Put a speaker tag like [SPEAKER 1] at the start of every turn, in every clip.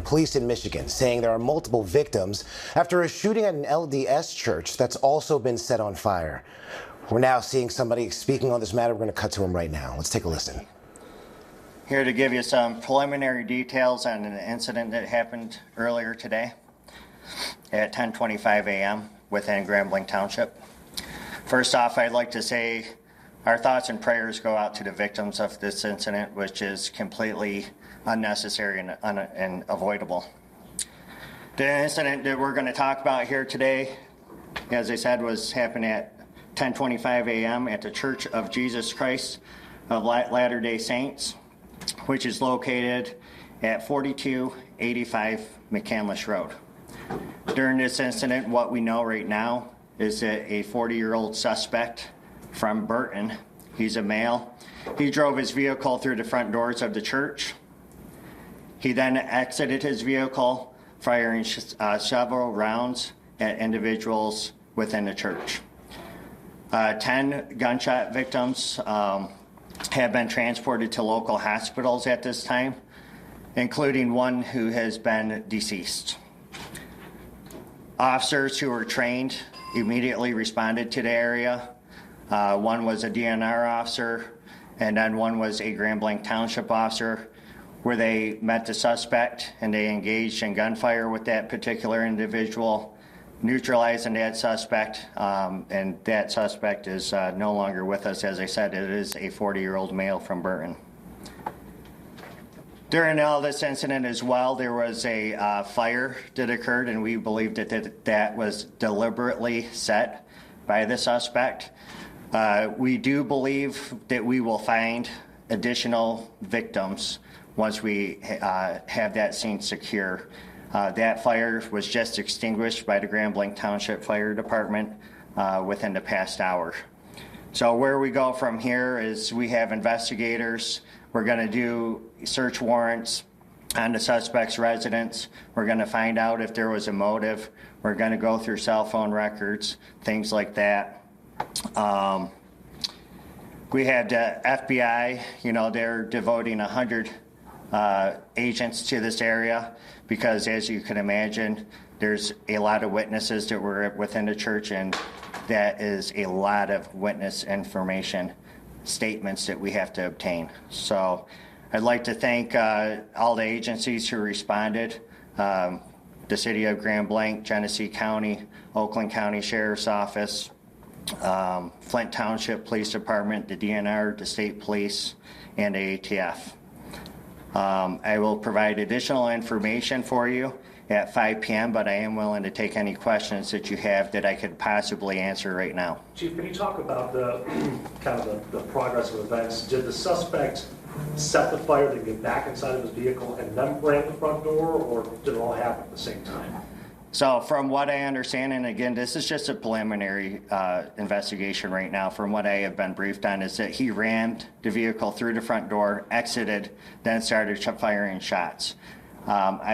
[SPEAKER 1] police in Michigan, saying there are multiple victims after a shooting at an LDS church that's also been set on fire. We're now seeing somebody speaking on this matter. We're going to cut to him right now. Let's take a listen.
[SPEAKER 2] Here to give you some preliminary details on an incident that happened earlier today at 10:25 a.m. within Grambling Township. First off, I'd like to say our thoughts and prayers go out to the victims of this incident, which is completely unnecessary and avoidable. The incident that we're going to talk about here today, as I said, was happening at 10:25 a.m. at the Church of Jesus Christ of Latter-day Saints, which is located at 4285 McCandless Road. During this incident, what we know right now is that a 40-year-old suspect from Burton, he's a male, he drove his vehicle through the front doors of the church. He then exited his vehicle, firing several rounds at individuals within the church. 10 gunshot victims have been transported to local hospitals at this time, including one who has been deceased. Officers who were trained immediately responded to the area. One was a DNR officer, and then one was a Grambling Township officer, where they met the suspect and they engaged in gunfire with that particular individual, neutralizing that suspect, and that suspect is no longer with us. As I said, it is a 40-year-old male from Burton. During all this incident as well, there was a fire that occurred, and we believe that was deliberately set by the suspect. We do believe that we will find additional victims once we have that scene secure. That fire was just extinguished by the Grambling Township Fire Department within the past hour. So where we go from here is we have investigators. We're going to do search warrants on the suspect's residence. We're going to find out if there was a motive. We're going to go through cell phone records, things like that. We had the FBI, they're devoting 100 agents to this area because, as you can imagine, there's a lot of witnesses that were within the church, and that is a lot of witness information, statements that we have to obtain. So I'd like to thank all the agencies who responded, the City of Grambling, Genesee County, Oakland County Sheriff's Office, Flint Township Police Department, the DNR, the State Police, and the ATF. I will provide additional information for you at 5 p.m., but I am willing to take any questions that you have that I could possibly answer right now.
[SPEAKER 3] Chief, can you talk about the the progress of events? Did the suspect set the fire to get back inside of his vehicle and then ram the front door, or did it all happen at the same time?
[SPEAKER 2] So from what I understand, and again, this is just a preliminary investigation right now, from what I have been briefed on, is that he rammed the vehicle through the front door, exited, then started firing shots.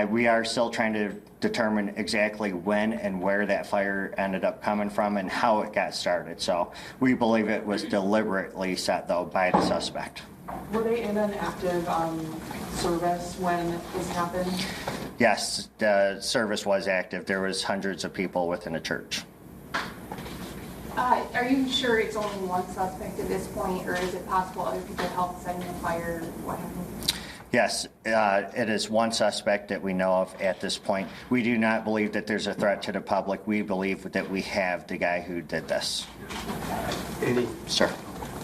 [SPEAKER 2] We are still trying to determine exactly when and where that fire ended up coming from and how it got started. So we believe it was deliberately set, though, by the suspect.
[SPEAKER 4] Were they in an active service when this happened?
[SPEAKER 2] Yes, the service was active. There was hundreds of people within the church.
[SPEAKER 5] Are you sure it's only one suspect at this point, or is it possible other people helped setting the fire? What happened?
[SPEAKER 2] Yes, it is one suspect that we know of at this point. We do not believe that there's a threat to the public. We believe that we have the guy who did this.
[SPEAKER 6] Andy?
[SPEAKER 2] Sir.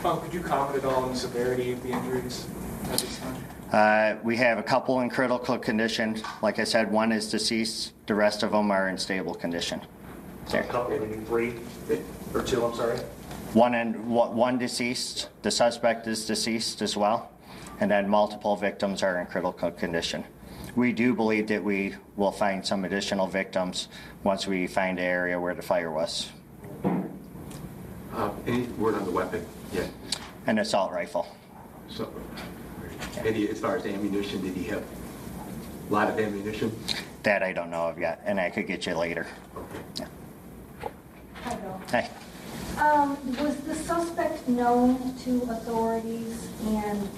[SPEAKER 6] Could you comment at all on the severity of the injuries at this time?
[SPEAKER 2] We have a couple in critical condition. Like I said, one is deceased. The rest of them are in stable condition.
[SPEAKER 3] So a couple, maybe three or two, I'm sorry?
[SPEAKER 2] One deceased. The suspect is deceased as well. And then multiple victims are in critical condition. We do believe that we will find some additional victims once we find the area where the fire was.
[SPEAKER 6] Any word on the weapon yet?
[SPEAKER 2] An assault rifle.
[SPEAKER 6] So, as far as ammunition, did he have a lot of ammunition?
[SPEAKER 2] That I don't know of yet, and I could get you later.
[SPEAKER 6] Okay.
[SPEAKER 2] Yeah.
[SPEAKER 7] Hi, Bill.
[SPEAKER 2] Hey.
[SPEAKER 7] Was the suspect known to authorities, and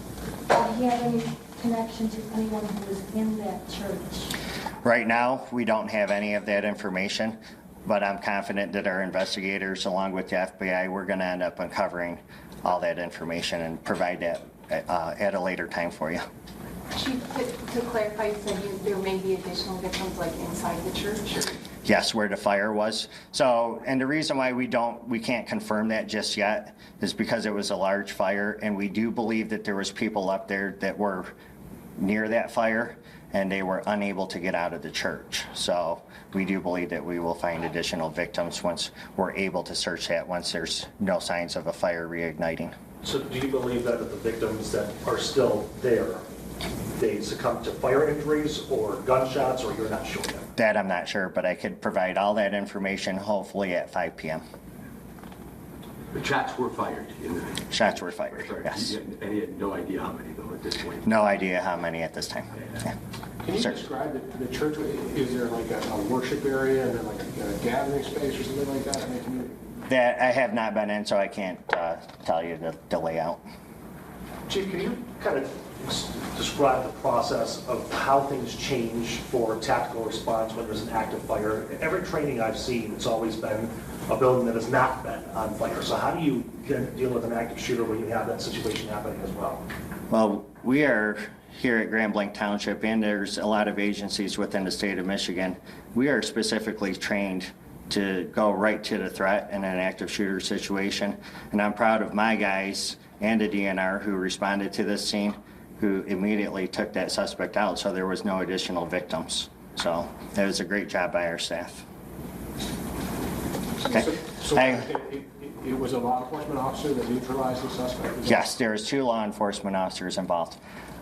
[SPEAKER 7] did he have any connection to anyone who was in that church?
[SPEAKER 2] Right now, we don't have any of that information, but I'm confident that our investigators, along with the FBI, we're going to end up uncovering all that information and provide that at a later time for you.
[SPEAKER 5] Chief, to clarify, you said there may be additional victims like inside the church? Or?
[SPEAKER 2] Yes, where the fire was. So, and the reason why we can't confirm that just yet is because it was a large fire, and we do believe that there was people up there that were near that fire, and they were unable to get out of the church. So we do believe that we will find additional victims once we're able to search that, once there's no signs of a fire reigniting.
[SPEAKER 3] So do you believe that the victims that are still there, they succumbed to fire injuries or gunshots, or you're not sure yet?
[SPEAKER 2] That I'm not sure, but I could provide all that information hopefully at 5 p.m.
[SPEAKER 6] The shots were fired.
[SPEAKER 2] Shots were fired, yes.
[SPEAKER 6] And he had no idea how many, though, at this point.
[SPEAKER 2] No idea how many at this time. Yeah.
[SPEAKER 8] Can you
[SPEAKER 2] Sir.
[SPEAKER 8] describe the church? Is there like a worship area and then like a gathering space or something like that in the community?
[SPEAKER 2] That I have not been in, so I can't tell you the layout.
[SPEAKER 3] Chief, can you kind of describe the process of how things change for tactical response when there's an active fire? Every training I've seen, it's always been a building that has not been on fire. So how do you deal with an active shooter when you have that situation happening as well?
[SPEAKER 2] Well, we are here at Grambling Township, and there's a lot of agencies within the state of Michigan. We are specifically trained to go right to the threat in an active shooter situation. And I'm proud of my guys and the DNR who responded to this scene, who immediately took that suspect out, so there was no additional victims. So that was a great job by our staff. Okay.
[SPEAKER 8] So it was a law enforcement officer that neutralized the suspect?
[SPEAKER 2] Yes, there was 2 law enforcement officers involved.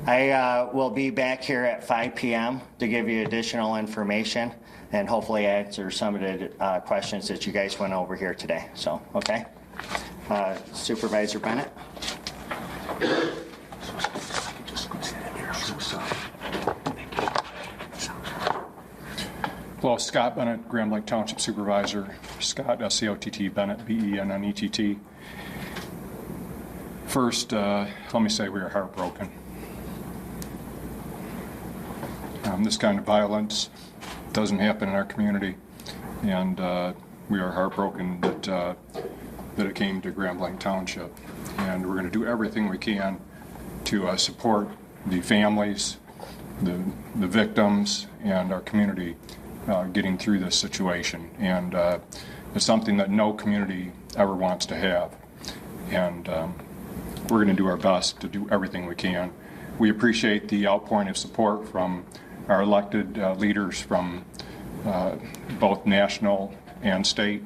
[SPEAKER 2] I will be back here at 5 p.m. to give you additional information and hopefully answer some of the questions that you guys went over here today. So, okay. Supervisor Bennett.
[SPEAKER 9] Hello, Scott Bennett, Grambling Township Supervisor. Scott, S-C-O-T-T, Bennett, B-E-N-N-E-T-T. First, let me say we are heartbroken. This kind of violence doesn't happen in our community, and we are heartbroken that it came to Grambling Township. And we're going to do everything we can to support the families, the victims, and our community getting through this situation. And it's something that no community ever wants to have. And we're going to do our best to do everything we can. We appreciate the outpouring of support from our elected leaders from both national and state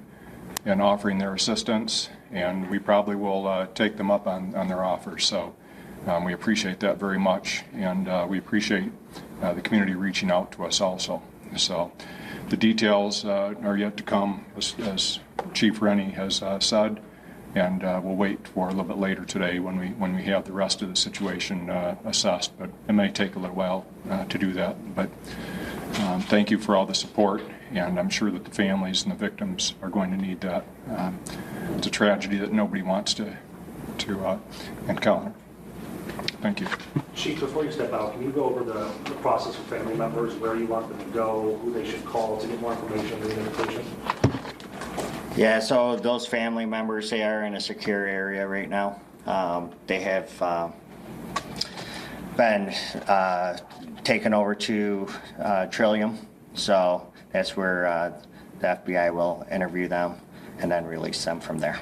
[SPEAKER 9] in offering their assistance, and we probably will take them up on their offers. So we appreciate that very much, and we appreciate the community reaching out to us also. So the details are yet to come, as Chief Rennie has said, and we'll wait for a little bit later today when we have the rest of the situation assessed. But it may take a little while to do that. But thank you for all the support, and I'm sure that the families and the victims are going to need that. It's a tragedy that nobody wants to encounter. Thank you.
[SPEAKER 3] Chief, before you step out, can you go over the process with family members, where you want them to go, who they should call to get more information on the invitation?
[SPEAKER 2] Yeah, so those family members, they are in a secure area right now. They have been taken over to Trillium, so that's where the FBI will interview them and then release them from there.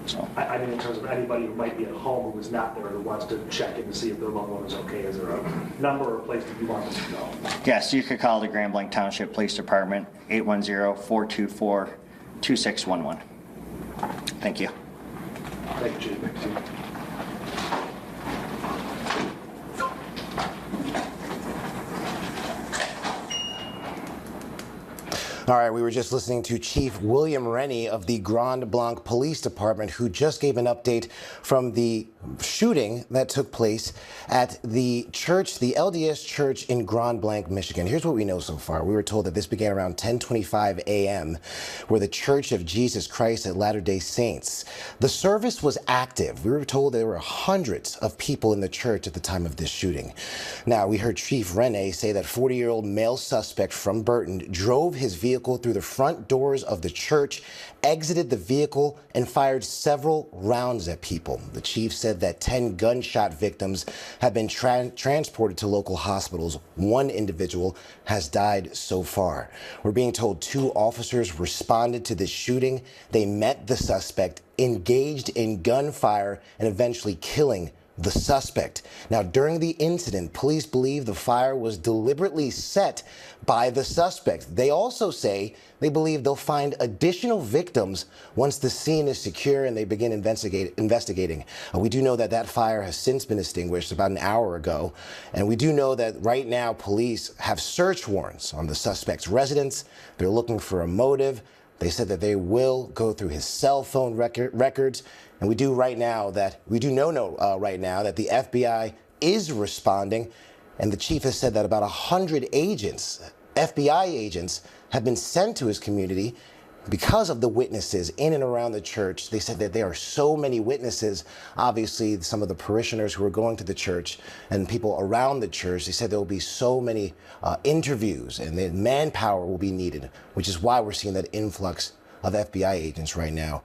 [SPEAKER 2] So
[SPEAKER 3] I mean, in terms of anybody who might be at home who is not there, who wants to check in to see if their loved one is okay, is there a number or place that you want them to go?
[SPEAKER 2] yes, you could call the Grambling Township Police Department, 810-424-2611. Thank you.
[SPEAKER 3] Thank you, Chief.
[SPEAKER 1] All right, we were just listening to Chief William Rennie of the Grand Blanc Police Department, who just gave an update from the shooting that took place at the church, the LDS Church in Grand Blanc, Michigan. Here's what we know so far. We were told that this began around 10:25 a.m., where the Church of Jesus Christ at Latter-day Saints. The service was active. We were told there were hundreds of people in the church at the time of this shooting. Now, we heard Chief Rennie say that 40-year-old male suspect from Burton drove his vehicle through the front doors of the church, exited the vehicle, and fired several rounds at people. The chief said that 10 gunshot victims have been transported to local hospitals. One individual has died so far. We're being told 2 officers responded to this shooting. They met the suspect, engaged in gunfire, and eventually killing the suspect. Now, during the incident, police believe the fire was deliberately set by the suspect. They also say they believe they'll find additional victims once the scene is secure and they begin investigating. We do know that that fire has since been extinguished about an hour ago. And we do know that right now police have search warrants on the suspect's residence. They're looking for a motive. They said that they will go through his cell phone records. And we do know right now that the FBI is responding. And the chief has said that about 100 agents, FBI agents, have been sent to his community because of the witnesses in and around the church. They said that there are so many witnesses. Obviously, some of the parishioners who are going to the church and people around the church, they said there will be so many interviews and the manpower will be needed, which is why we're seeing that influx of FBI agents right now.